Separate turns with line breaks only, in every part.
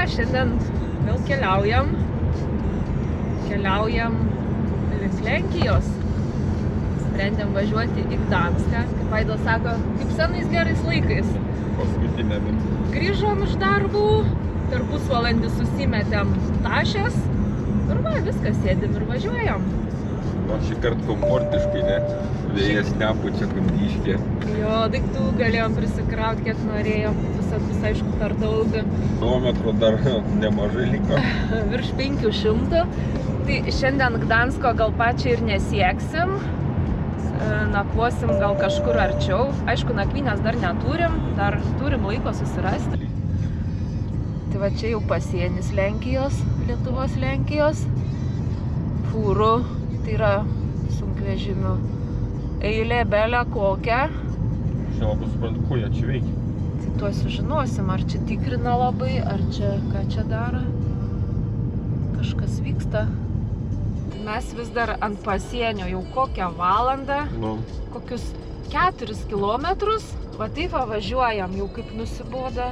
šiandien vėl keliaujam link Lenkijos. Sprendėm važiuoti į Gdanską, kaip Vaidas sako, kaip senais gerais laikais.
Paskutinė mintis.
Grįžom iš darbų, per pusvalandį susimetėm tašės ir va, viskas, sėdim ir važiuojam.
O šį kartą komfortiškai, ne? Vėjas nepučia, kundiškė.
Jo, daiktų galėjom prisikrauti, kiek norėjom, bus aišku per daug.
Kilometrų dar nemažai liko.
Virš 500. Tai šiandien Gdansko gal pačiai ir nesieksim. Nakvosim gal kažkur arčiau. Aišku, nakvynės dar neturim, dar turim laiko susirasti. Tai va čia jau pasienis Lenkijos, Lietuvos Lenkijos. Fūrų, tai yra sunkvežimių eilė belė kokia.
Šiandien labai suprantu, ko jie čia veikia.
Tai tuo sužinosim, ar čia tikrina labai, ar čia ką čia daro. Kažkas vyksta. Mes vis dar ant pasienio jau kokią valandą, kokius 4 kilometrus, va taip va važiuojam, jau kaip nusiboda.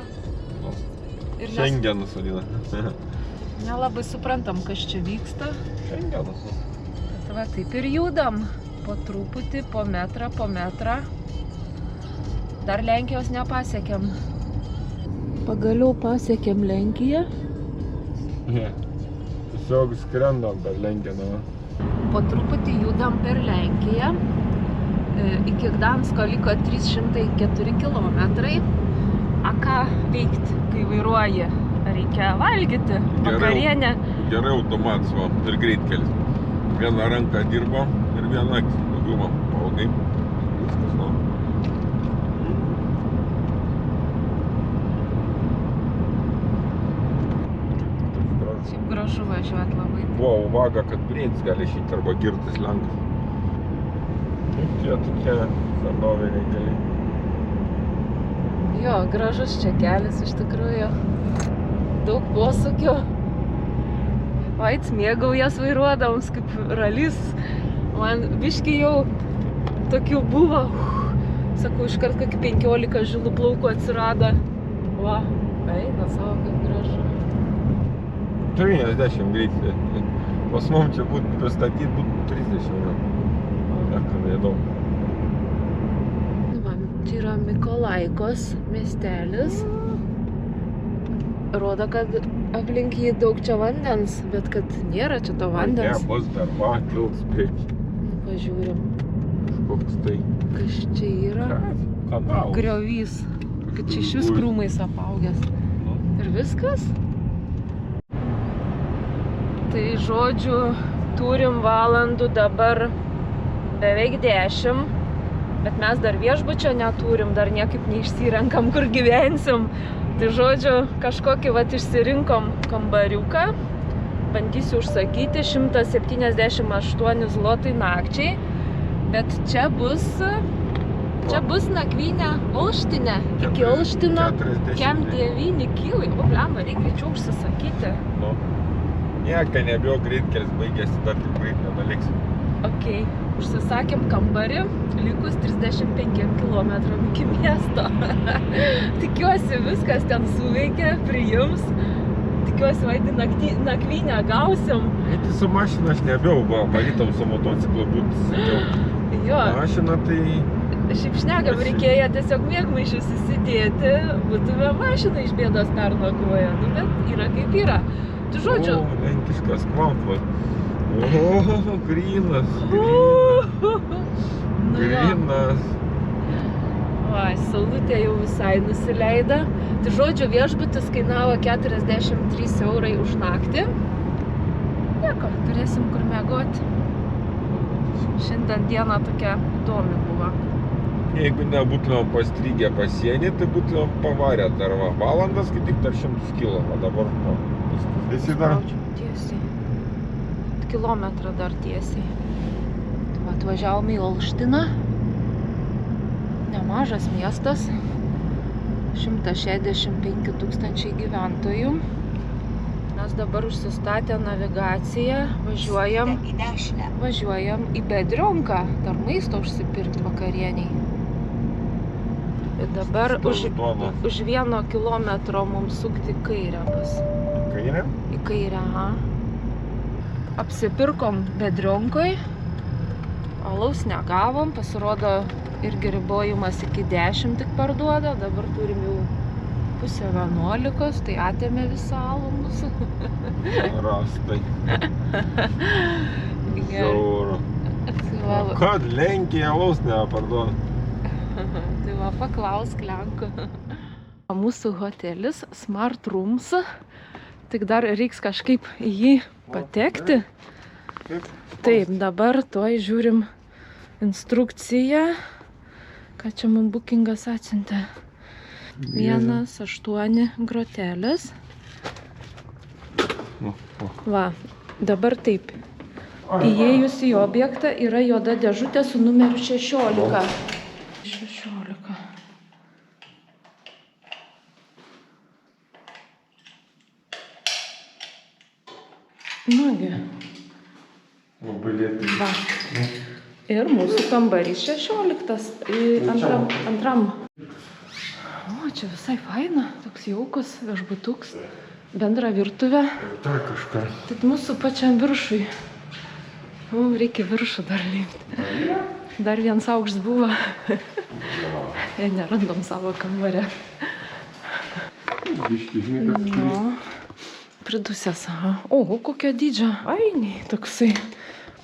Šengenas vadina.
Nelabai suprantam, kas čia vyksta.
Šengenas.
Bet va taip ir judam, po truputį, po metrą. Dar Lenkijos nepasiekėm. Pagaliau pasiekėm Lenkiją.
Tiesiog skrendam per Lenkiją.
Po truputį judam per Lenkiją. Iki Gdansko liko 304 kilometrai. A ką veikti, kai vairuoji? Reikia valgyti, vakarienę.
Gerai automatas, va, ir greitkelis. Viena ranka dirba ir viena daugiau man pavalgai. Viskas, va.
Šiaip gražu važiuoti labai.
Buvo uvaga, kad breitis gali išeiti arba girtas lenkas. Tie tokie senoviniai keliai.
Jo, gražus čia kelias iš tikrųjų. Daug posūkių. Vaits mėgaujas vairuodams kaip ralys. Man biški jau tokių buvo. Sakau, iškart kokį 15 žilų plaukų atsirado. Va, eina savo kaip gražu.
90 greitai. Pas mum čia būtų pristatyti, būtų 30 jau. Nekalėdom.
Čia yra Mikolaikos miestelis. Rodo, kad aplink jį daug čia vandens, bet kad nėra čia to vandens.
Ne, bus dar va, kils prieki.
Pažiūrim.
Koks tai?
Kas čia yra?
Kanalas.
Griovys. Kad čia iš vis krūmais apaugęs. Ir viskas? Tai žodžiu, turim valandų dabar beveik 10. Bet mes dar viešbučio neturim, dar niekaip neišsirenkam, kur gyvensim. Tai žodžiu, kažkokį vat išsirinkom kambariuką. Bandysiu užsakyti 178 zlotai nakčiai. Bet čia bus nakvynė Olštine. Iki Olštino kem 9 kilai. O, blemba, reikia greičiau užsisakyti.
Nieka nebijau, greitkelis baigėsi, dar tik greit nedaliksim.
Ok, užsisakėm kambarį, likus 35 km iki miesto. Tikiuosi viskas ten suveikė, priims. Tikiuosi vaidį nakvynę gausim.
Eiti su mašina aš nebijau, varytam su motociklu būtų sakiau.
Jo.
Mašina tai...
Šiaip šnekam, reikėjo tiesiog miegmaišius įsidėti, būtume mašiną iš bėdos pernakvoję. Nu, bet yra kaip yra. Tu žodžiu...
O, lenkiškas kvampas. O, grynas. Grynas.
Va, saulutė jau visai nusileido. Tai žodžiu, viešbutis kainavo 43 eurai už naktį. Nieko, turėsim kur miegoti. Šiandien diena tokia įdomi buvo.
Jeigu nebūtumėm pastrygę pasienį, tai būtumėm pavarę dar valandas, kai tik dar 100 kilo. O dabar, tiesiai dar...
Tiesiai. Kilometrą dar tiesiai. Atvažiavom į Olštiną. Nemažas miestas. 165 000 gyventojų. Mes dabar užsistatę navigaciją. Važiuojam į Bedrionką. Dar maisto užsipirkti vakarieniai. Ir dabar už
Duona.
1 kilometro mums sukti į kairę bus.
Kairė?
Į kairę, aha. Apsipirkom Bedrionkoj. Alaus negavom, pasirodo irgi ribojimas iki 10 tik parduoda. Dabar turim jau 10:30, tai atėmė visą alų mūsų.
Rastai.
Gerai.
Siauru.
Tai va,
Kad Lenkija alaus neparduoda?
tai va, paklausk Lenkų. Mūsų hotelis Smart Rooms. Tik dar reiks kažkaip į jį patekti.
Kaip?
Taip, dabar toj žiūrim instrukciją. Ką čia mums bookingas atsiuntė? 1,8 grotelės. Va, dabar taip. Įėjus į objektą yra juoda dėžutė su numeriu 16. 16. Nagi.
Labai lėtai.
Va. Ir mūsų kambarys 16. Antram. O, čia visai faina. Toks jaukus, viešbutuks. Bendra virtuvė.
Tai kažką.
Tai mūsų pačiam viršui. Reikia viršų dar lipti. Dar vienas aukštas buvo. Nerandom savo kambarę.
Biški, žinai, kad
Nu, pridusęs. Oho, kokio dydžio. Ainiai, toksai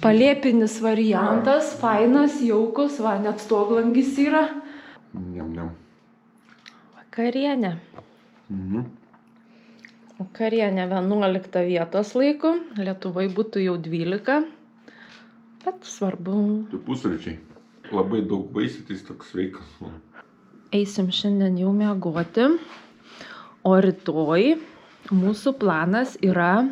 palėpinis variantas. Fainas, jaukus. Va, net stoglangis yra.
Niam.
Vakarienė.
Mhm.
Vakarienė 11 vietos laiku. Lietuvai būtų jau 12. Bet svarbu.
Tai pusryčiai. Labai daug baisytis toks sveikas.
Eisim šiandien jau miegoti. O rytoj mūsų planas yra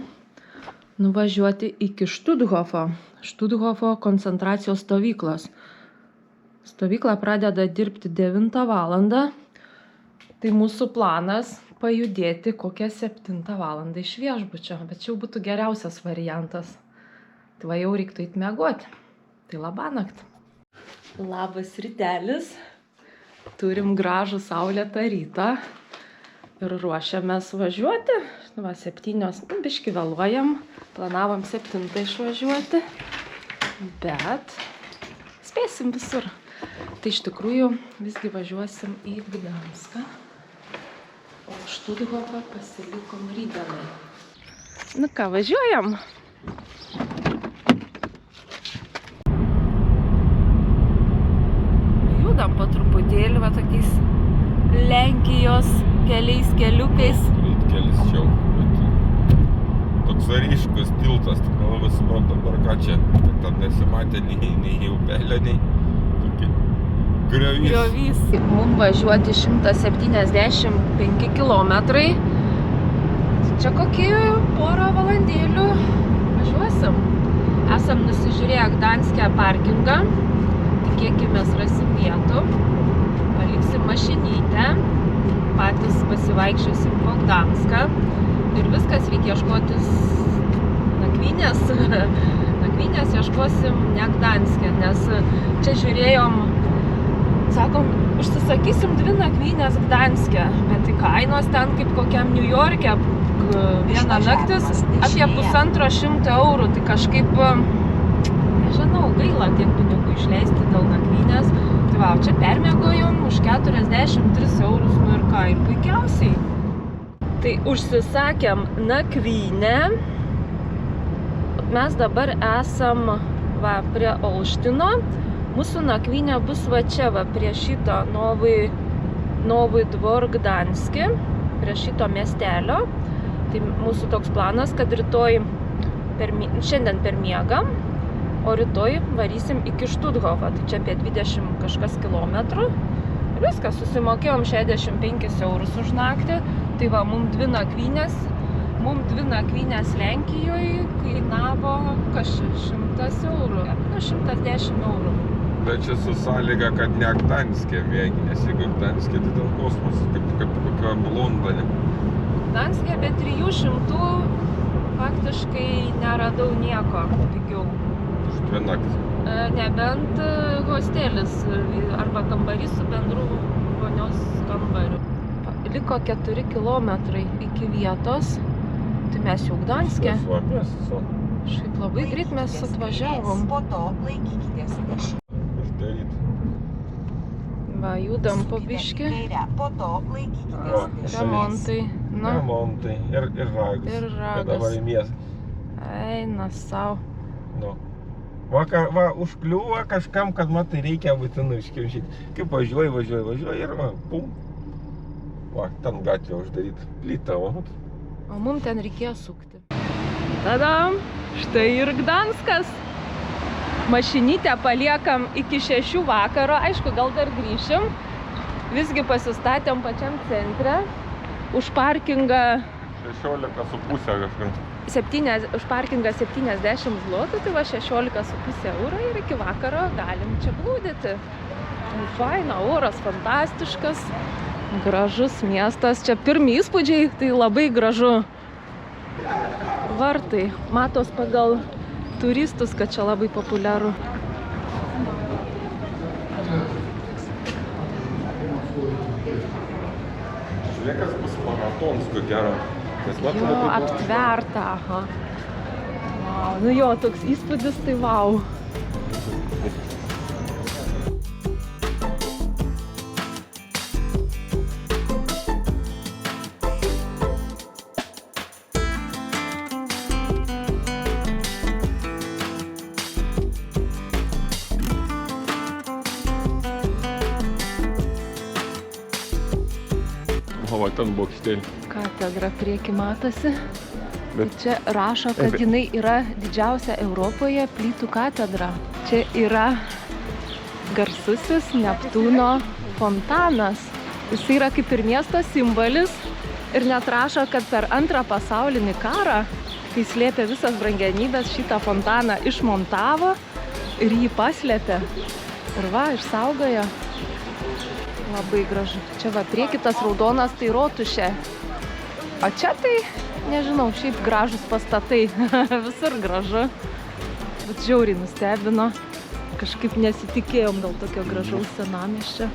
nuvažiuoti iki Štuthofo. Štuthofo koncentracijos stovyklos. Stovykla pradeda dirbti 9 valandą. Tai mūsų planas pajudėti kokią 7 valandą iš viešbučio. Bet čia jau būtų geriausias variantas. Tai va jau reiktų eit miegoti. Tai labanakt. Labas rytelis. Turim gražų saulėtą rytą. Ir ruošiamės važiuoti. Va, 7, biški vėluojam. Planavom 7 išvažiuoti. Bet spėsim visur. Tai iš tikrųjų visgi važiuosim į Gdanską. O Štuthofą pasilikom rytdienai. Nu ką, važiuojam? Judam po truputėlį, va tokiais Lenkijos keliais keliukais.
Kelis čia jau. Toks ryškus tiltas, tik nelabai suprantam per ką čia. Ten nesimatė nei upelio, nei tokį griovys.
Griovys. Mums važiuoti 175 kilometrai. Čia kokį porą valandėlių važiuosim. Esam nusižiūrėję Gdanske parkingą. Tikėkimės rasim vietų. Paliksim mašinytę. Patys pasivaikščiosim po Gdanską. Ir viskas reikia ieškotis nakvynės. Nakvynės ieškosim ne Gdanske, nes čia žiūrėjom, sakom, užsisakysim 2 nakvynės Gdanske, bet tai kainos ten kaip kokiam New York'e viena naktis apie 150 eurų, tai kažkaip, nežinau, gaila tiek pinigų išleisti dėl nakvynės. Tai va, čia permiegojom už 43 eurus, nu ir ką, ir puikiausiai. Tai užsisakėm nakvynę. Mes dabar esam va, prie Olštino. Mūsų nakvynė bus va čia, va, prie šito Novy Dvor Gdanske, prie šito miestelio. Tai mūsų toks planas, kad rytoj šiandien per miegą, o rytoj varysim iki Štuthofo. Tai čia apie 20 kažkas kilometrų. Ir viskas, susimokėjom 65 eurus už naktį. Tai va, mums 2 nakvynės Lenkijoje kainavo kažkas 100 eurų. Nu, 110 eurų.
Bet čia su sąlyga, kad ne Gdanske mėgi, nes jeigu Gdanske, tai dėl kosmosas, kaip kokiam Londone.
Gdanske be 300 faktiškai neradau nieko pigiau.
Už 2 naktį.
Nebent hostelis arba kambarys su bendru vonios kambarių. Liko 4 kilometrai iki vietos. Tai mes jau Gdanske. Šiaip labai greit mes atvažiavom.
Po to laikykitės
Uždaryt.
Va, judam po biškį.
Po to laikykitės
Remontai. Na,
Remontai. Ir ragas.
Ir ragas.
Dabar į miestą.
eina sau.
Nu. Va, užkliūva kažkam, kad matai reikia būtinai iškimšyti. Kaip važiuoji ir va, pum. Va, ten gatvė uždaryta. Plyta, va.
O mum ten reikėjo sukti. Tadam! Štai ir Gdanskas. Mašinytę paliekam iki 6 vakaro. Aišku, gal dar grįšim. Visgi pasistatėm pačiam centre. Už parkingą
16,5 kažkur.
Už parkingą 70 zlotų, tai va 16,5 eurų ir iki vakaro galim čia blūdyti. Faina, oras fantastiškas, gražus miestas. Čia pirmi įspūdžiai, tai labai gražu. Vartai, matos pagal turistus, kad čia labai populiaru.
Žiūrėkas bus maratonsko gero.
Jo, aptverta, aha. Wow, nu jo, toks įspūdis, tai wow.
O, va, ten bokštėlį.
Katedra prieki matosi. Bet čia rašo, kad jinai yra didžiausia Europoje plytų katedra. Čia yra garsusis Neptūno fontanas. Jis yra kaip ir miesto simbolis. Ir net rašo, kad per Antrą pasaulinį karą, kai slėpė visas brangenybės, šitą fontaną išmontavo ir jį paslėpė. Ir va, išsaugojo. Labai gražu. Čia va, priekitas raudonas, tai rotušė. O čia tai, nežinau, šiaip gražus pastatai. Visur gražu. Bet žiauriai nustebino. Kažkaip nesitikėjom gal tokio gražaus senamiesčio.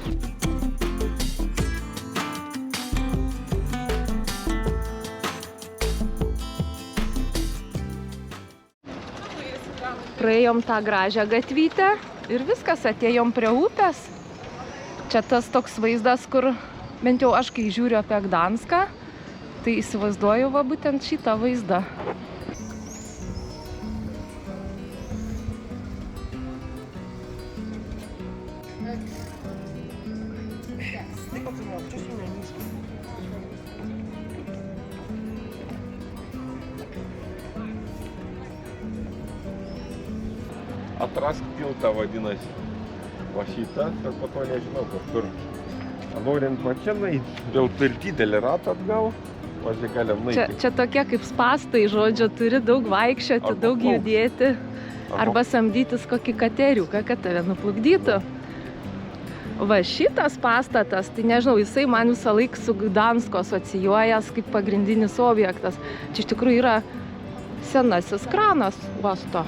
Praėjom tą gražią gatvytę ir viskas, atėjom prie upės. Čia tas toks vaizdas, kur bent jau aš, kai žiūriu apie Gdanską, tai įsivaizduoju va būtent šitą vaizdą.
Atrask tiltą vadinasi. Va šitą, bet po to nežinau kažkur. Norint mašinai, vėl per didelį ratą atgal, važiuoju galim nueiti.
Čia tokie kaip spastai, žodžiu, turi daug vaikščioti, daug judėti. Arba samdytis kokį kateriuką, kad tave nuplukdytų. Va šitas pastatas, tai nežinau, jisai man visą laiką su Gdansko asocijuojas kaip pagrindinis objektas. Čia iš tikrųjų yra senasis kranas uosto.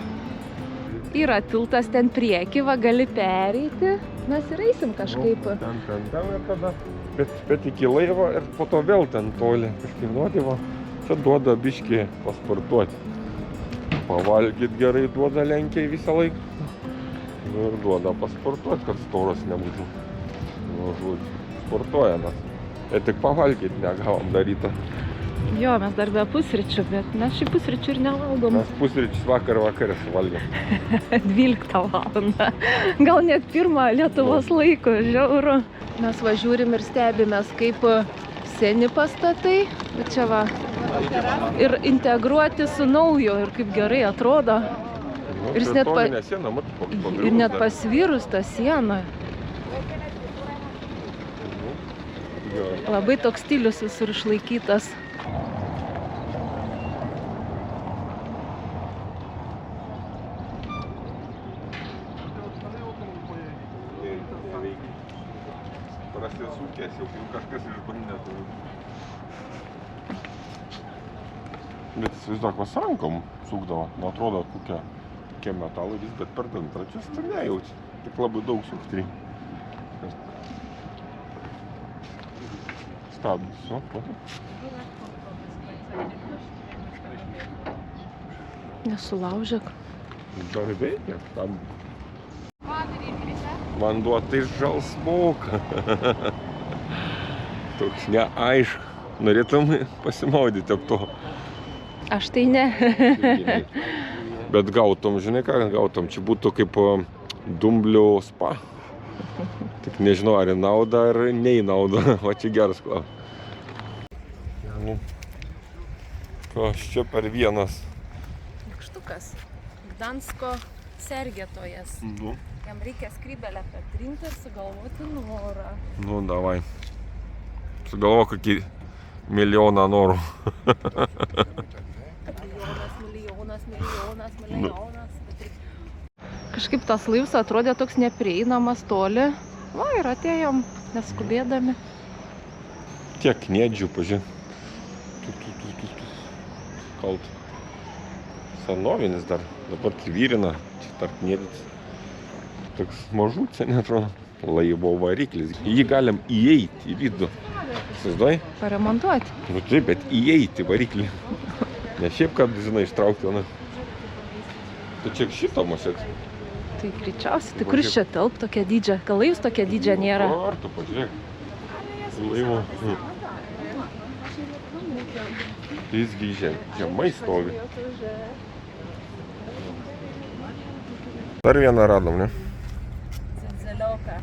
Yra tiltas ten prieki, va gali pereiti, mes ir eisim kažkaip.
Ten ir tada, bet iki laivo ir po to vėl ten toli kažkaip nuoti, va. Čia duoda biškį pasportuoti. Pavalgyt gerai duoda Lenkiai visą laiką. Ir duoda pasportuoti, kad storas nebūtų. Nu, žodžiu, sportuoja mes. Ir tik pavalgyt negavom darytą.
Jo, mes dar be pusryčių, bet mes šį pusryčių ir nevalgom.
Mes pusryčius vakare suvalgėm.
12 valandą. Gal net 1 Lietuvos laiko, žiauru. Mes va žiūrim ir stebimės, kaip seni pastatai, bet čia va ir integruoti su naujo ir kaip gerai atrodo.
Nu,
Ir jis net pasvirus tą sieną. Labai toks stilius visur išlaikytas.
Prasisukęs, jau kažkas išbandė. Bet įsivaizduok, vas rankom sukdavo. Nu, atrodo, kokie metalai vis, bet per dantračius tai nejaučia. Tik labai daug sukti. stabdis. O, o.
Nesulaužėk.
Dar veikia stabdis. Vanduo tai žalsmoka. Toks neaišku. Norėtum pasimaudyti ap to.
Aš tai ne.
Bet gautum, žinai ką gautum, čia būtų kaip dumblių spa. Tik nežinau, ar į naudą, ar ne į naudą. O čia geras klausimas. Kas čia per vienas?
Nykštukas. Gdansko sergėtojas.
Nu.
Jam reikia skrybelę patrinti ir sugalvoti norą.
Nu, davai. Sugalvo kokį milijoną norų.
Milijonas. Kažkaip tas laivas atrodė toks neprieinamas toli. Va, ir atėjom, neskubėdami.
Tiek kniedžių, pažiūrėk. Kalt. Senovinis dar. Dabar tvyrina. Čia tarp kniedis. Toks mažucė, neatrodo. Laivo variklis. Jį galim įeiti į vidų. Įsivaizduoji?
Paremontuoti.
Nu taip, bet įeiti variklį. Ne šiaip, kad, žinai, ištraukti vieną. Tu čia šito masėt.
Tai greičiausiai, tai kuris čia telp tokia dydžia? Gal laivas tokia dydžia nėra?
Ar tu pažiūrėk. Laivo. Jisgi žemai stovi. Dar vieną radom, ne?
Zelioka.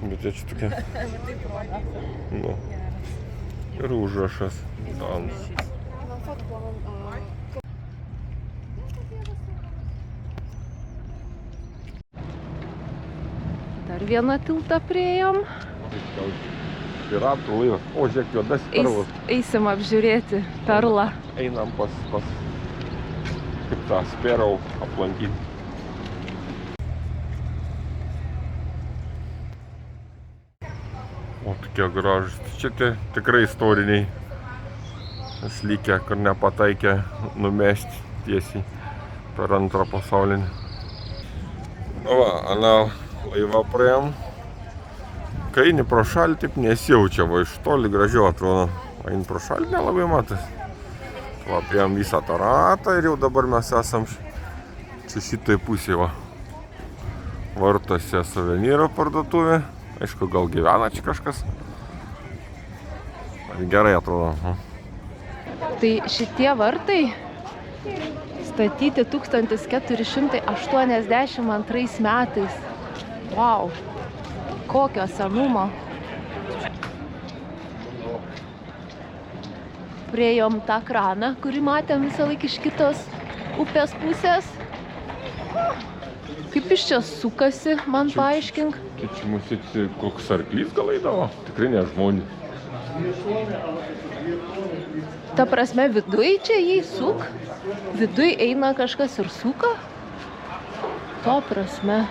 Bet čia tokia. Nu. Ir užrašas. Dans.
Dar vieną tiltą priėjom.
Piratų laivas. O, žiūrėk, juodas perlas.
Eisim apžiūrėti perlą.
Einam pas kaip tą Sparrow aplankyti. O, tokie gražus. Čia tie tikrai istoriniai. Slykę, kur nepataikė numesti tiesiai per antrą pasaulinį. Va, aną laivą praėjom. Kai eini pro šalį, taip nesijaučia, va iš toli gražiau atrodo. Eini pro šalį, nelabai matas. Va, priėjom visą tą ratą ir jau dabar mes esam čia šitai pusėje, va. Vartose suvenyro parduotuvė. Aišku, gal gyvena čia kažkas. Gerai atrodo.
Tai šitie vartai statyti 1482 metais. Vau, kokio senumo. Priėjom tą kraną, kurį matėm visą laiką iš kitos upės pusės. Kaip iš čia sukasi, man paaiškink.
Čia mūsų koks arklys gal eidavo? Tikrai ne žmonės.
Ta prasme, viduj čia jį suk? Viduj eina kažkas ir suka? To prasme.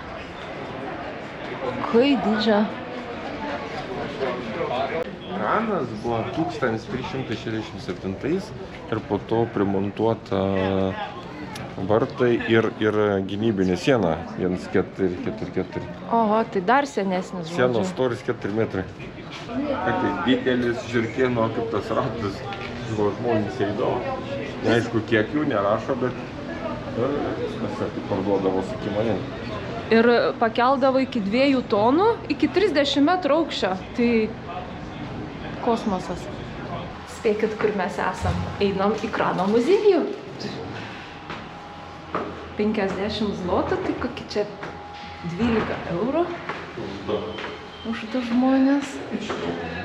Kai didžia.
Kranas buvo 1367 ir po to primontuota vartai ir gynybinė siena 1444.
Oho, tai dar senesnis žodžiu.
Sienos storis 4 metrai. Kai didelis žirkėno kaip tas ratas, žmonės eidavo. Neaišku, kiek jų nerašo, bet viskas tai parduodavo su kimonėm.
Ir pakeldavo iki 2 tonų, iki 30 metrų aukščio. Tai kosmosas. Spėkit, kur mes esam. Einam į krano muziejų. 50 zlotų, tai kokie čia 12 eurų. Už du žmonės.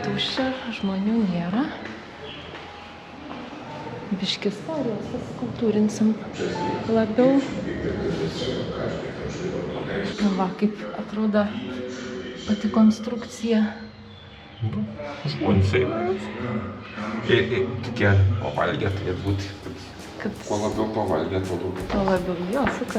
Tuščia, žmonių nėra. Biški istorijos paskultūrinsim labiau. Va, kaip atrodo pati konstrukcija.
Žmonės eina. Tokie pavalgę turėtų būti. Kuo labiau pavalgę, tuo daugiau.
Tuo labiau, jo, suka.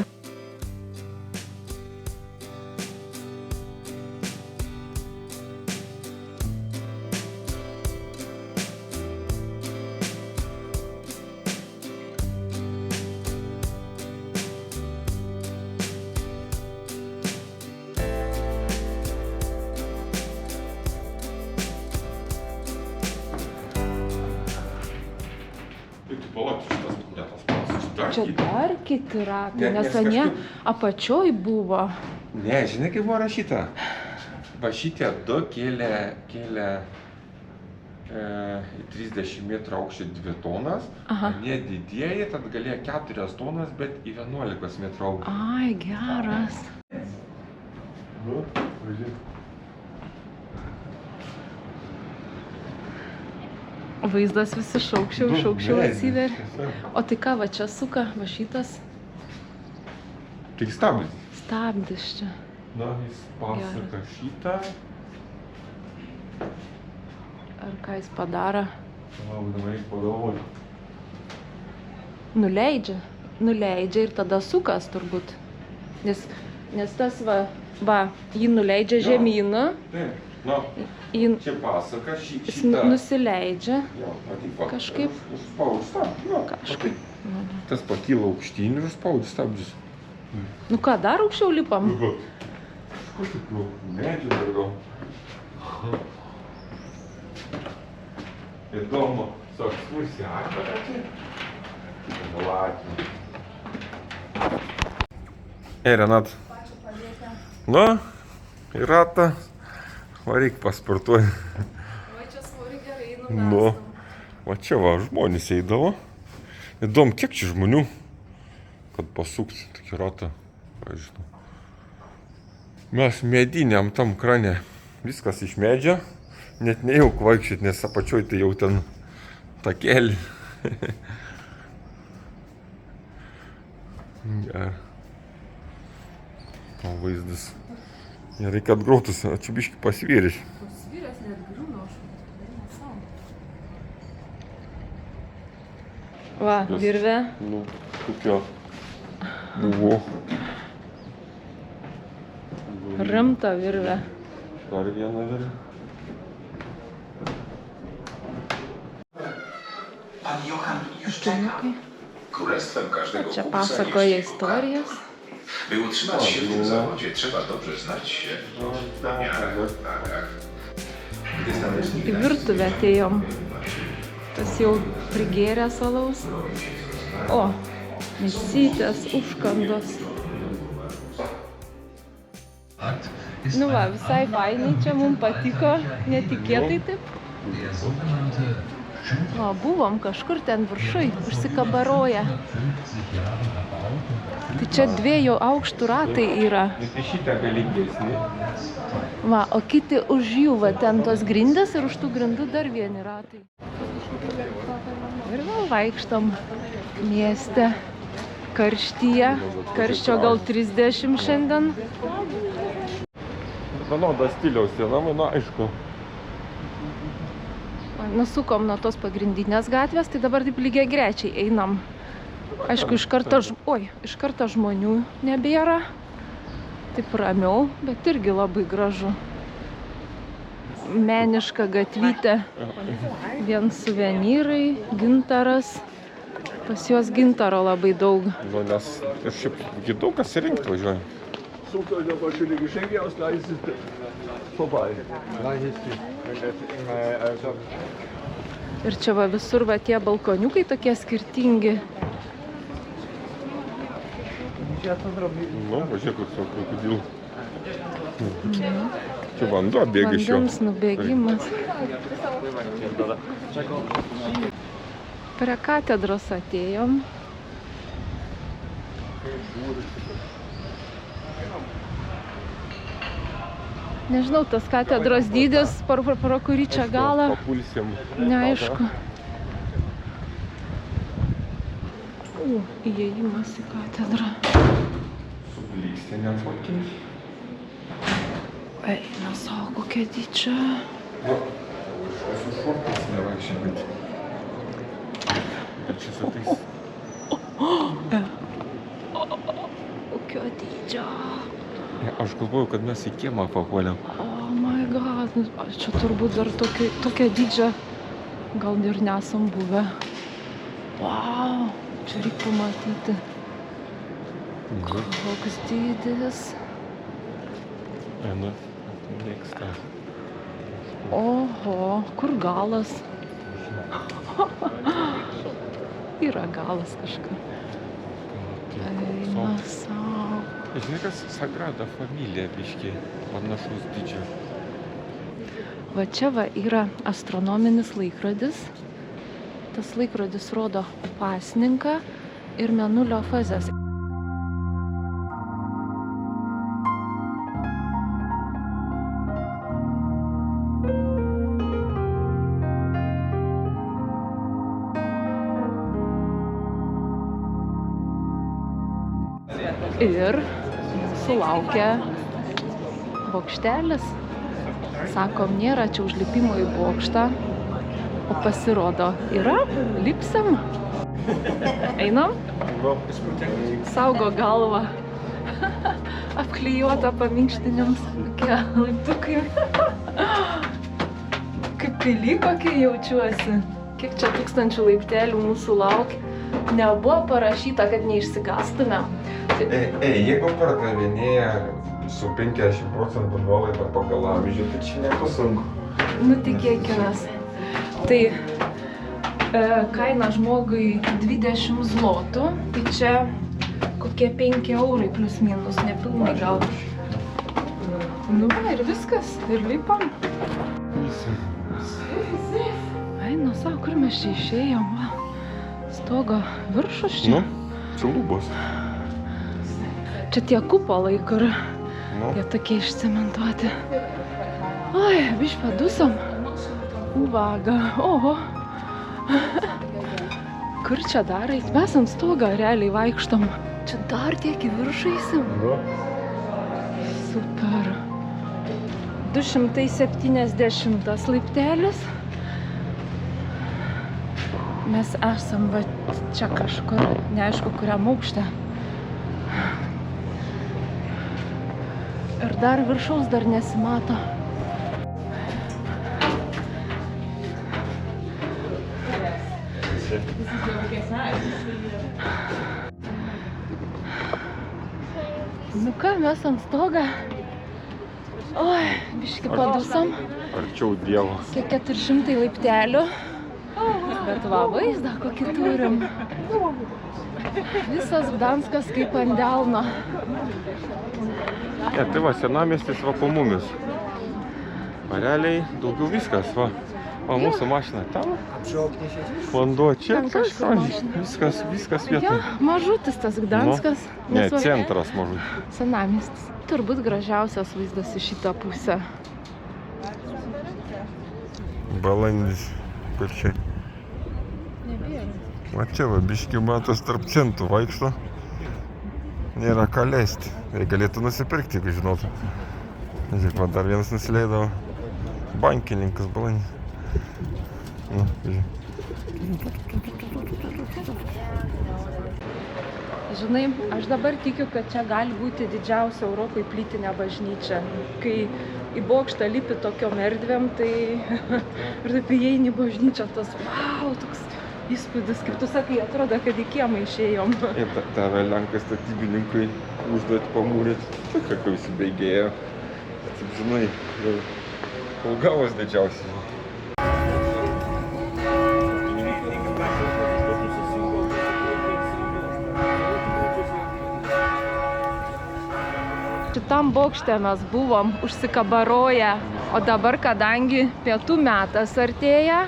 palauk, šitas ne tas pats.
Čia dar kiti ratai,
Ne,
nes
nes
anie
kažkaip-
apačioj buvo.
Ne, žinai, kaip buvo rašyta? Va šitie du kėlė į 30 metrų aukštį 2 tonas,
Aha.
anie didieji, tad galėjo 4 tonas, bet į 11 metrų aukštį.
Ai, geras.
Nu, važiuok.
Vaizdas visi šaukščiau
Ne,
atsiveria.
tiesiog.
O tai ką, va čia suka, va šitas
Tai stabdis.
stabdis čia.
Na, jis pasaka šitą.
Ar ką jis padaro?
Laukdamai pagalvoju.
Nuleidžia ir tada sukas turbūt. Nes tas va, jį nuleidžia
Jo.
žemyną,
Taip, na,
jį
čia pasaka
jis
šitą.
nusileidžia.
Jo, matyk, va,
Kažkaip.
Užspaudži stabdį. Jo,
Kažkaip. Nu,
Tas pakyla aukštyn ir užspaudži stabdžius.
nu ką, dar aukščiau lipam?
Kažkokių medžių dar gal. Įdomu, su ekskursija atveria čia. Latvija. Ei, Renat. Nu, į ratą. Varyk pasportuoji.
Va čia svorį gerai
Nu, va čia va, žmonės eidavo. Įdomu, kiek čia žmonių, kad pasukti tokį ratą. Žinau. Mes mediniam tam krane. Viskas iš medžio. Net nejauk vaikščiot, nes apačioj tai jau ten takelį. Gerai. O vaizdas. Gerai, kad grautus, o čia biškį pasvyriš.
Pasviręs net griūna, aš nesau. Va, virvė.
Nu, kokia buvo.
Rimta virvė.
Dar viena virvė.
Pan Johan już czeka.
Šuniukai.
Królestwem każdego
Čia
kupca
pasakoja
jest jego
istorijas.
karma. By utrzymać się w tym zawodzie, trzeba dobrze znać się na miarę, tak. Gdy
Į
stanecznik
virtuvę atėjom. Tas jau prigėręs alaus. O, mėsytės, užkandos. Nu va, visai fainai čia, mums patiko, netikėtai taip. O, buvom kažkur ten viršui, užsikabaroję. Tai čia 2 aukštų ratai yra.
Tai šitą galingesnį.
Va, o kiti už jų, va, ten tos grindės ir už tų grindų dar vieni ratai. Ir vėl vaikštom mieste, karštyje, karščio gal 30 šiandien.
Vienodas stiliaus siena, man aišku.
Nusukom nuo tos pagrindinės gatvės, tai dabar taip lygiai grečiai einam. Aišku, iš karto žmonių nebėra. Taip ramiau, bet irgi labai gražu. Meniška gatvytė. Vien suvenyrai, gintaras. Pas juos gintaro labai daug.
Nu, nes ir šiaip daug kas rinkti važiuoja.
Sucht euch noch mal schöne Geschenke aus, gleich ist es vorbei.
Ir čia va visur va tie balkoniukai tokie skirtingi.
Nu, važiuok, koks savo krokodilų. Čia vanduo bėga iš jo.
Vandens nubėgimas. Prie katedros atėjom. Nežinau, tas katedros dydis, pro kurį čia galą,
Papulsim.
neaišku. Įėjimas į katedrą.
Lygstė neatvarkins.
Eina savo kokia dydžia.
Nu, esu šortas nevaikščiai, bet čia su tais.
Kokio dydžio.
Aš galvoju, kad mes į kiemą papuolėm.
Oh my god, čia turbūt dar tokia dydžia. Gal ir nesam buvę. Wow, čia reikia pamatyti. Koks dydis.
Nu, mėgsta.
Oho, kur galas? yra galas kažką. Eina sau.
Žinai, kas Sagrada Familija biškį panašus dydžio.
Va čia va yra astronominis laikrodis. Tas laikrodis rodo pasninką ir mėnulio fazes. Ir sulaukia bokštelis. Sakom, nėra čia užlipimo į bokštą, o pasirodo, yra, lipsim. Einam? Saugo galvą. Apklijuota paminkštiniams tokie laiptukai. Kaip pily kokie jaučiuosi. Kiek čia 1000 laiptelių mūsų laukia. Nebuvo parašyta, kad neišsigąstumėm.
Jeigu pardavinėja su 50% nuolaida pagal amžių, tai čia nebus sunku.
Nu, tikėkimės. Tai kaina žmogui 20 zlotų, tai čia kokie 5 eurai plus minus, nepilnai gal. Nu, ir viskas, ir lipam. Ai, nu, savo, kur mes čia išėjom, va. Stogo viršus čia.
Nu, čia lubos.
Čia tie kupolai, kur jie tokie išcementuoti. Oi, biškį padusom. Uvaga, oho. Kur čia dar eit? Mes ant stogą realiai vaikštom. Čia dar tiek į viršų eisim. Super. 270 laiptelis. Mes esam va čia kažkur, neaišku, kuriam aukšte. Ir dar viršaus dar nesimato. Nu ką, mes ant stogą. Oi, biškį padusom.
Arčiau Dievo.
Kiek 400 laiptelių. Bet va, vaizdą kokį turim. Visas Gdanskas kaip ant delno.
Tai va, senamiestis va po mumis. Realiai daugiau viskas, va. Va, mūsų mašina tam. Vanduo čia, kažką. Viskas vietoj.
Ja, mažutis tas Gdanskas.
Ne, centras mažutis.
Senamiestis. Turbūt gražiausias vaizdas į šitą pusę.
Balandis. Kur čia? Va čia va, biškį matos tarp centų vaikšto. Nėra ką leisti. Jei galėtų nusipirkti, jeigu žinotų. Žiūrėk, man dar vienas nusileido. Bankininkas balandis. Nu, žiūrėk.
Žinai, aš dabar tikiu, kad čia gali būti didžiausia Europai plytinė bažnyčia. Kai į bokštą lipi tokiom erdvėm, tai ir taip įeini į bažnyčią, tas wow, toks įspūdis, kaip tu sakai, atrodo, kad į kiemą išėjom.
Ir tave lenkas statybininkui užduoti pamūrėti, tokia kaip įsibaigėjo. Taip, žinai, Kulgavos didžiausiai.
Šitam bokšte mes buvom užsikabaroję, o dabar, kadangi pietų metas artėja,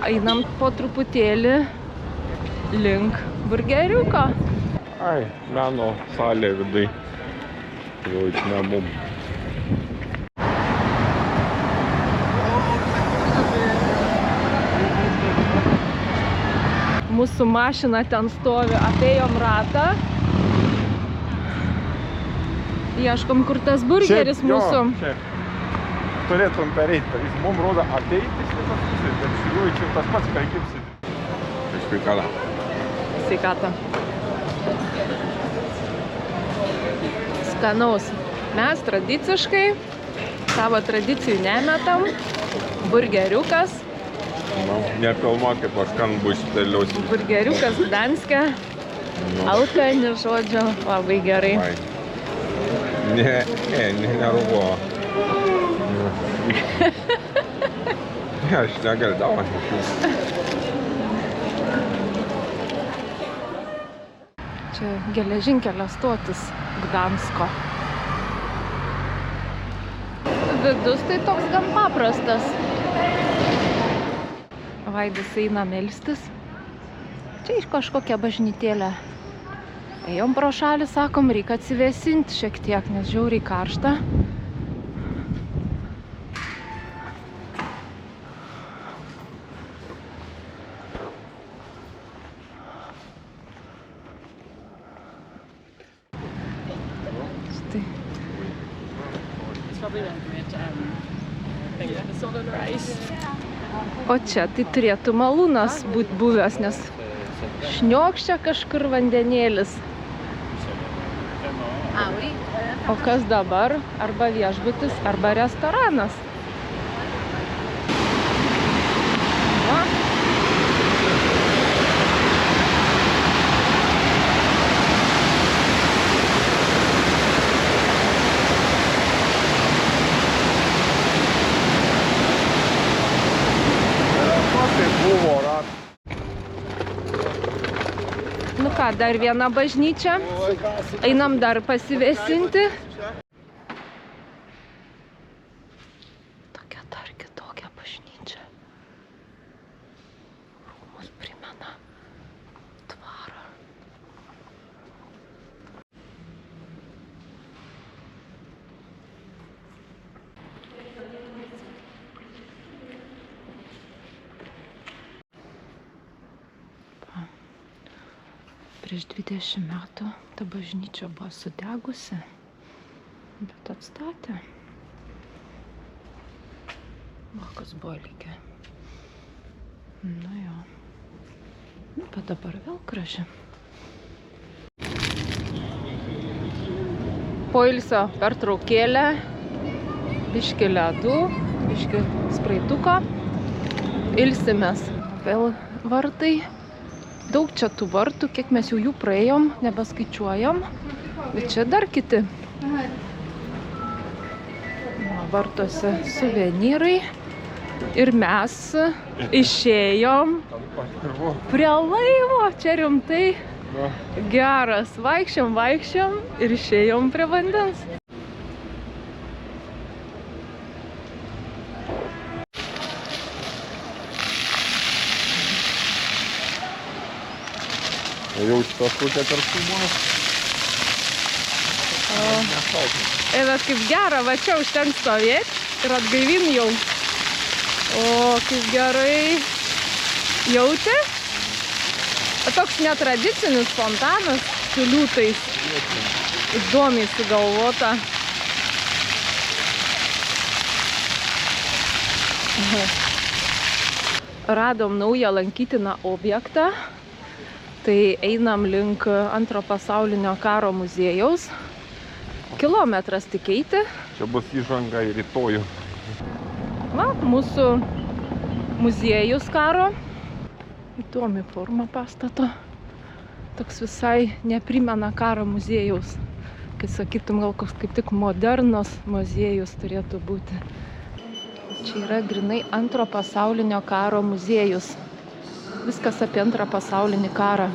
einam po truputėlį link burgeriuko.
Ai, meno salė vidai. Jau ne mum.
Mūsų mašina ten stovi, apėjom ratą. Ieškom, kur tas burgeris mūsų.
Čia turėtum pereiti. Jis mums rodo ateiti iš visos pusės, bet žiūrėjau, čia tas pats perkipsi. Sveikata.
Sveikata. Skanaus. Mes tradiciškai savo tradicijų nemetam. Burgeriukas.
Nepilma, kaip aš kan bus dėliausi.
Burgeriukas Gdanske. Alkani, žodžiu, labai gerai.
Nervo. Ne, aš negaliu.
Čia geležinkelio stotis Gdansko. Vidus tai toks gan paprastas. Vaidas eina melstis. Čia iš kažkokia bažnytėlė. Ėjom pro šalį, sakom, reikia atsivėsinti šiek tiek, nes žiauriai karšta. Štai. O čia tai turėtų malūnas būti buvęs, nes šniokščia kažkur vandenėlis. O kas dabar? Arba viešbutis, arba restoranas. Va. Nu ką, dar viena bažnyčia. Einam dar pasivėsinti. Tokia dar kitokia bažnyčia. Rūmus primena tvarą. Prieš 20 metų ta bažnyčia buvo sudegusi, bet atstatė. Va, kas buvo likę. Nu jo. Bet dabar vėl graži. Poilsio pertraukėlė, biški ledų, biški spraituko. Ilsimės. Vėl vartai. Daug čia tų vartų, kiek mes jau jų praėjom, nebeskaičiuojam. Bet čia dar kiti. Vartuose suvenyrai. Ir mes išėjom prie laivo. Čia rimtai geras. Vaikščiom ir išėjom prie vandens.
Jaučiu tas kokia tarpumą.
Bet kaip gera, va čia užtenka stovėti ir atgaivin jau. O, kaip gerai jauti. Toks netradicinis fontanas su liūtais. Įdomiai sugalvota. Radom naują lankytiną objektą. Tai einam link Antro pasaulinio karo muziejaus. Kilometras tik eiti.
Čia bus įžanga į rytojų.
Va, mūsų muziejus karo. Įdomi forma pastato. Toks visai neprimena karo muziejaus. Kai sakytum, gal koks kaip tik modernos muziejus turėtų būti. Čia yra grinai Antro pasaulinio karo muziejus. Viskas apie Antrą pasaulinį karą.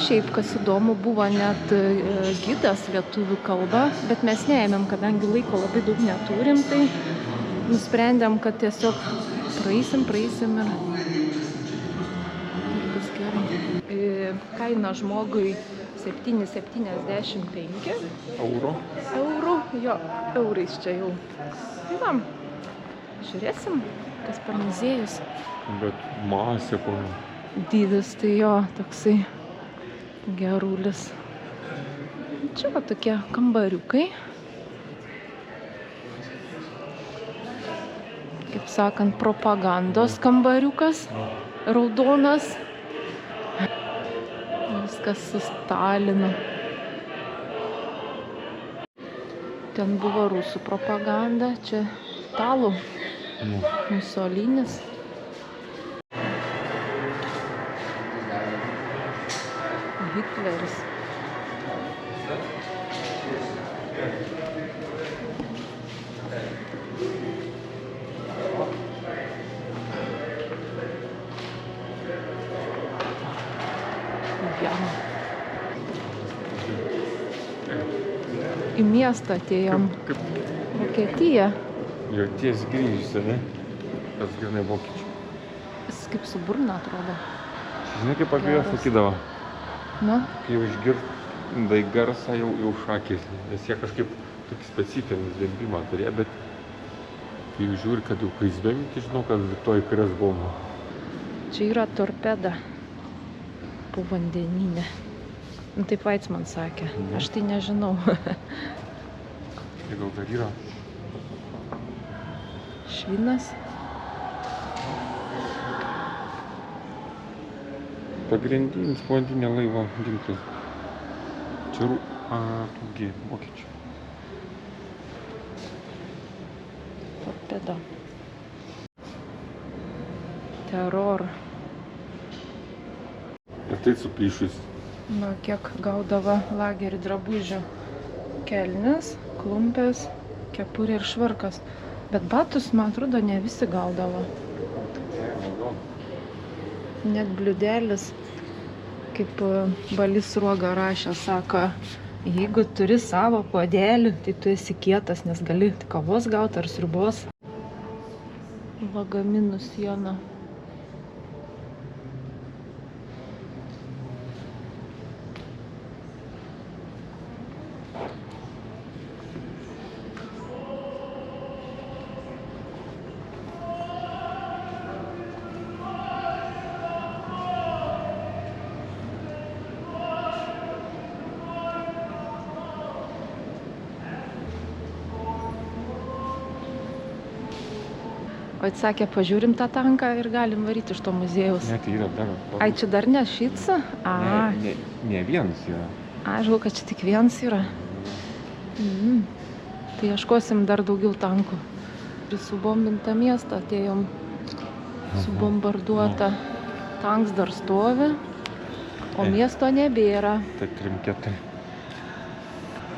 Šiaip, kas įdomu, buvo net gidas lietuvių kalba, bet mes neėmėm, kadangi laiko labai daug neturim, tai nusprendėm, kad tiesiog praeisim ir bus gerai. Kaina žmogui 7,75
eurų.
Jo, eurais čia jau. Tai va, žiūrėsim, kas per muziejus.
Bet masė po.
Dydis, tai jo, toksai gerulis. Čia va tokie kambariukai. Kaip sakant, propagandos kambariukas. Raudonas. Viskas su Stalinu. Ten buvo rusų propaganda, čia italų, Musolinis. Hitleris. į miestą atėjom.
Kaip
Vokietija.
jau ties grįžusi, ne? Tas grinai vokiečių.
Jis kaip su burna atrodo.
Žinai, kaip apie juos
Geras.
sakydavo,
Na,
kai jau išgirdai garsą, jau šakės. Nes jie kažkaip tokį specifinį zvimbimą turėjo, bet kai jau žiūri, kad jau kai zvimbi, tai žinau, kad toj kres bomba.
čia yra torpeda po vandeninė. Nu, taip Vaitsman sakė. Aš tai nežinau.
Tai gal dar yra.
Švinas.
Pagrindinis povandeninio laivo ginklas. Čia tūgi vokiečių.
Torpeda. Terror.
Ir tai suplyšus.
Na, kiek gaudavo lagerį drabužių. Kelnes, klumpės, kepurė ir švarkas. Bet batus, man atrodo, ne visi gaudavo. Net bliudelis, kaip Balys Sruoga rašė, sako, jeigu turi savo puodelį, tai tu esi kietas, nes gali kavos gauti ar sriubos. Lagaminų siena. O jis sakė, pažiūrim tą tanką ir galim varyti iš to muziejaus.
Ne, tai yra dar.
Ai, čia dar ne šica?
Ne vienas yra.
Aš žinau, kad čia tik vienas yra. Tai ieškosim dar daugiau tankų. Ir subombintą miestą atėjom. Subombarduota. Tanks dar stovi, o miesto nebėra.
Tai 3-4.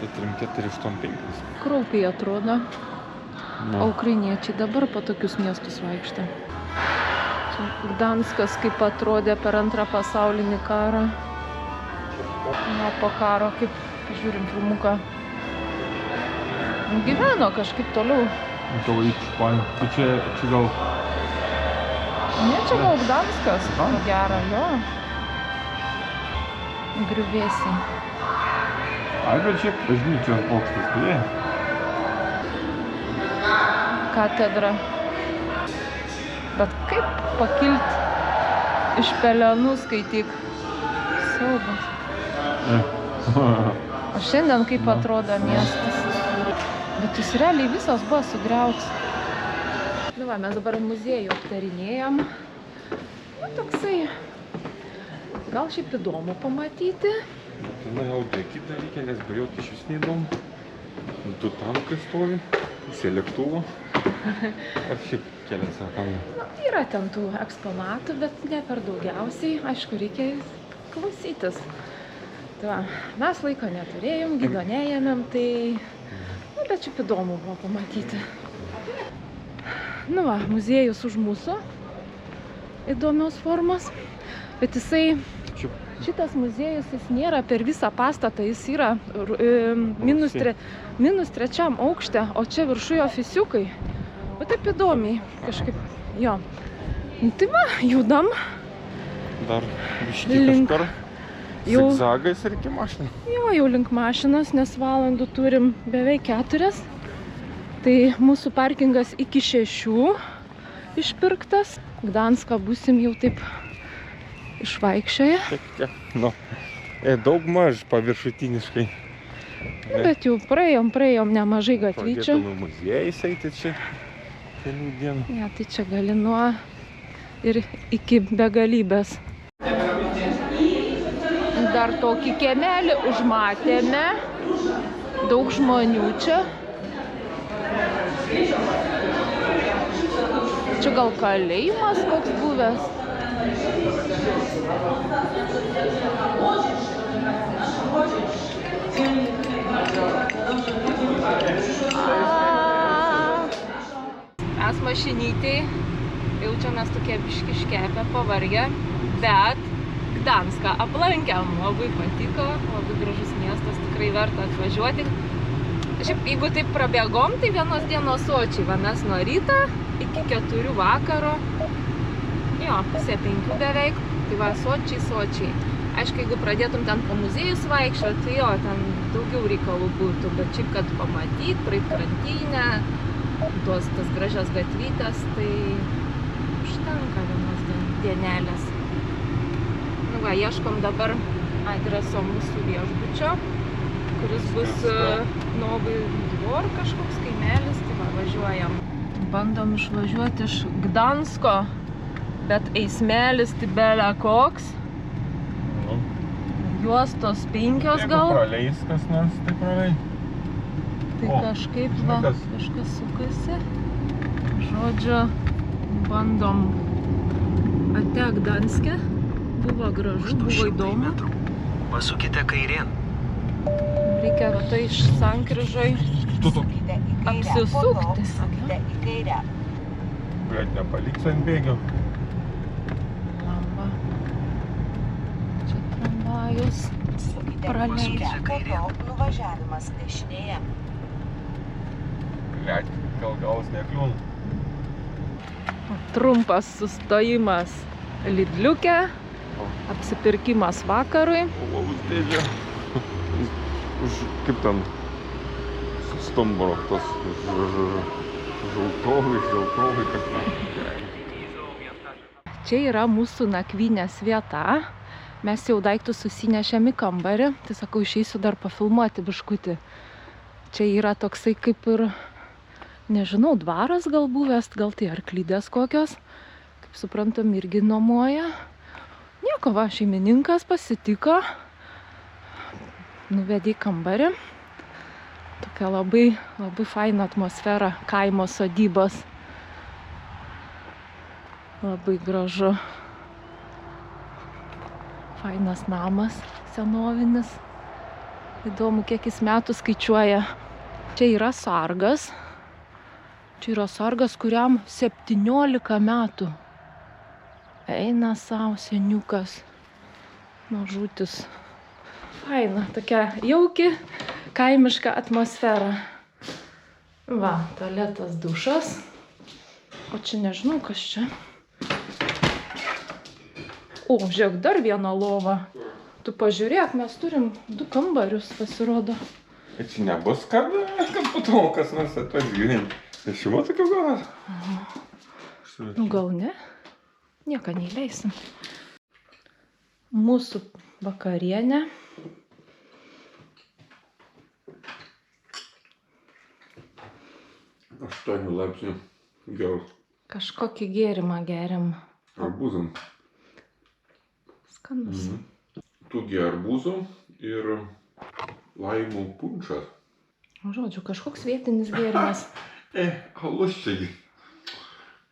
Tai 3-4-8-5.
Kraupiai atrodo. O ukrainiečiai dabar po tokius miestus vaikštė. Čia Gdanskas kaip atrodė per Antrą pasaulinį karą. Na, po karo, kaip žiūrim filmuką. Gyveno kažkaip toliau.
To vaikščiuoju. Tai čia gal...
Ne, čia gal Gdanskas, ko gero, jo. Griuvėsiai.
Ai, bet čia bažnyčios bokštas, tai
Katedra. Bet kaip pakilt iš pelenų, skaityk. Siaubas. O šiandien kaip atrodo miestas. Bet jis realiai visas buvo sugriautas. Nu va, mes dabar muziejų aptarinėjom. Nu, toksai, gal šiaip įdomu pamatyti.
Na, jau kitą reikia, nes buriuoti iš vis neįdomu. Du tankai stovi, pusė lėktuvo. Ar šiaip kelias rakamai?
Nu, yra ten tų eksponatų, bet ne per daugiausiai. Aišku, reikia klausytis. Tai va, mes laiko neturėjom, gido neėmėm, tai... Nu, bet šiaip įdomu buvo pamatyti. Nu va, muziejus už mūsų. Įdomios formos. Bet jisai... Šitas muziejus, jis nėra per visą pastatą, jis yra -3 aukšte, o čia viršuje ofisiukai. Bet taip įdomiai, kažkaip, jo. Nu, tai va, judam.
Dar biškį kažkur zigzagais ir iki mašiną.
Jo, jau link mašinos, nes valandų turim beveik 4. Tai mūsų parkingas iki 6 išpirktas. Gdanską būsim jau taip išvaikščioje.
Nu, daug maž paviršutiniškai.
Bet jau praėjom nemažai gatvyčių.
Pradėtume muziejais eiti čia kelių dienų.
Ne, tai čia gali nuo ir iki begalybės. Dar tokį kiemelį užmatėme. Daug žmonių čia. Čia gal kalėjimas koks buvęs. Mes mašinytėj jaučiamės tokie biški iškepę, pavargę, bet Gdanską aplankėm, labai patiko, labai gražus miestas, tikrai verta atvažiuoti. Šiaip, jeigu taip prabėgom, tai vienos dienos sočiai. Va, mes nuo ryto iki 4 vakaro. Jo, pusė 5 beveik. Tai va, sočiai. Aišku, jeigu pradėtum ten po muziejus vaikščioti, tai jo, ten daugiau reikalų būtų. Bet šiaip, kad pamatyt, praeit krantinę, tas gražias gatvytes, tai užtenka vienos dienelės. Nu va, ieškom dabar adreso mūsų viešbučio, kuris bus Novy Dvor kažkoks kaimelis, tai va, važiuojam. Bandom išvažiuoti iš Gdansko, bet eismelis tai bele koks. Juostos 5 gal.
Jeigu praleis kas nors, tai pralei.
Tai kažkaip va, kažkas sukasi. Žodžiu, bandom ate Gdanske. Buvo gražu, buvo įdomu.
Pasukite kairėn.
Reikia va tai iš sankryžoj
Sukite į kairę.
apsisukti.
Po to sukite į kairę.
Bet nepaliksiu ant bėgių.
Lamba. Čia tramvajus.
Sukite į
Praleidžia
kairę. Po to nuvažiavimas dešinėje.
Blet, gal gaus nekliūn.
Trumpas sustojimas Lidliuke. Apsipirkimas vakarui.
Alaus dėžė. Kaip ten stumbro, tas žaltovai, kas.
Čia yra mūsų nakvynės vieta. Mes jau daiktus susinešėm į kambarį. Tai sakau, išeisiu dar pafilmuoti biškutį. Čia yra toksai kaip ir, nežinau, dvaras gal buvęs, gal tai arklydės kokios. Kaip suprantam, irgi nuomoja. Nieko, va, šeimininkas pasitiko. Nuvedė į kambarį. Tokia labai faina atmosfera kaimo sodybos. Labai gražu. Fainas namas, senovinis. Įdomu, kiek jis metų skaičiuoja. Čia yra sargas. Čia yra sargas, kuriam 17 metų. Eina savo seniukas. Mažutis. Faina, tokia jauki, kaimiška atmosfera. Va, tualetas, dušas. O čia nežinau, kas čia. O, žiūrėk, dar vieną lovą. Tu pažiūrėk, mes turim 2 kambarius, pasirodo.
Čia nebus kad po to kas nors atvažiuos gyventi. Tai šimo tokia galas?
Nu, gal ne? Nieką neįleisim. Mūsų vakarienė.
Aštuonių laipsnių geros.
Kažkokį gėrimą geriam.
Arbūzam.
Skanus.
Tugi arbūzų ir laimų punčas.
Žodžiu, kažkoks vietinis gėrimas.
Alus čia.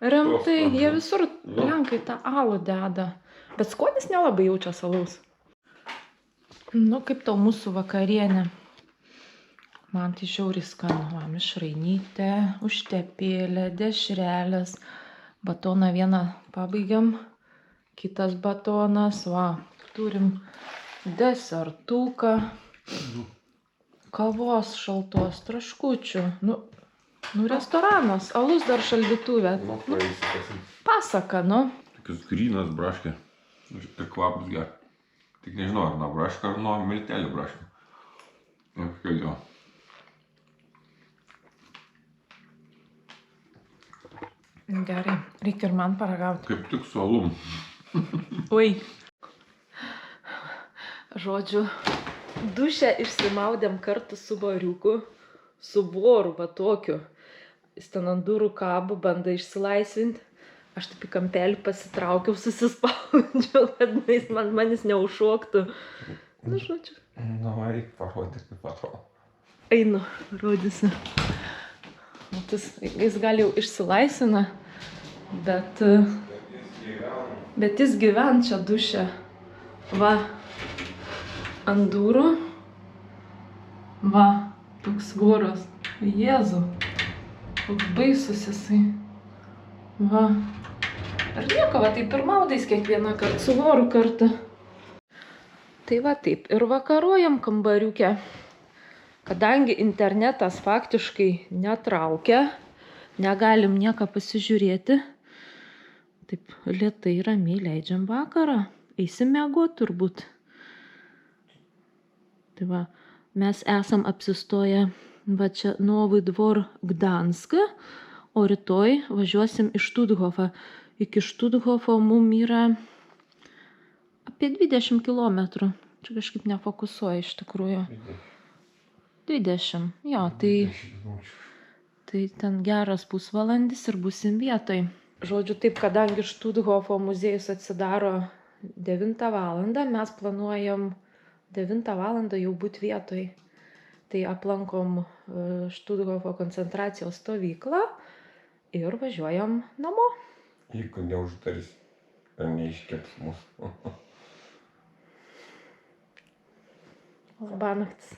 Rimtai, jie visur lenkai tą alų deda. Bet skonis nelabai jaučia alaus. Nu, kaip tau mūsų vakarienė. Man tai žiauriai skanu. Va, mišrainytė, užtepėlė, dešrelės. Batoną vieną pabaigiam. Kitas batonas. Va, turim desertuką. Kavos šaltos, traškučių. Nu, restoranas. Alus dar šaldytuvė.
Nu, praeisitasim.
Pasaka, nu.
Tokius grynas braškė. Ir kvapas geras. Tik nežinau, ar nuo braškio, ar nuo miltelių braškio. Jo.
Gerai, reikia ir man paragauti.
Kaip tik su alum.
Oi. Žodžiu, dušę išsimaudėm kartu su bariuku, su voru, va tokiu. Jis ten ant durų kabo, bando išsilaisvinti. Aš taip į kampelį pasitraukiau, susispaudžiau, kad manis neužšoktų. Nu, žodžiu.
Nu, reikia parodyti, kaip atrodo.
Einu, rodysiu. Jis gal jau išsilaisvina, bet jis gyvena čia duše. Va, ant durų. Va, toks voras. Jėzu, koks baisus jisai. Va. Ir nieko, va, taip ir maudais kiekvieną kartą, su voru kartą. Tai va taip, ir vakaruojam kambariuke. Kadangi internetas faktiškai netraukia, negalim nieko pasižiūrėti, taip lėtai ramiai leidžiam vakarą. Eisim miegot turbūt. Tai va, mes esam apsistoję va čia Novy Dvor Gdanske, o rytoj važiuosim į Štuthofą. Iki Štuthofo mum yra apie 20 km. Čia kažkaip nefokusuoja iš tikrųjų. 20, jo, tai ten geras pusvalandis ir būsim vietoj. Žodžiu, taip, kadangi Štuthofo muziejus atsidaro 9 valandą, mes planuojam 9 valandą jau būti vietoj. Tai aplankom Štuthofo koncentracijos stovyklą ir važiuojam namo.
Jeigu neuždarys ir neiškeps mūsų.
Labą naktis.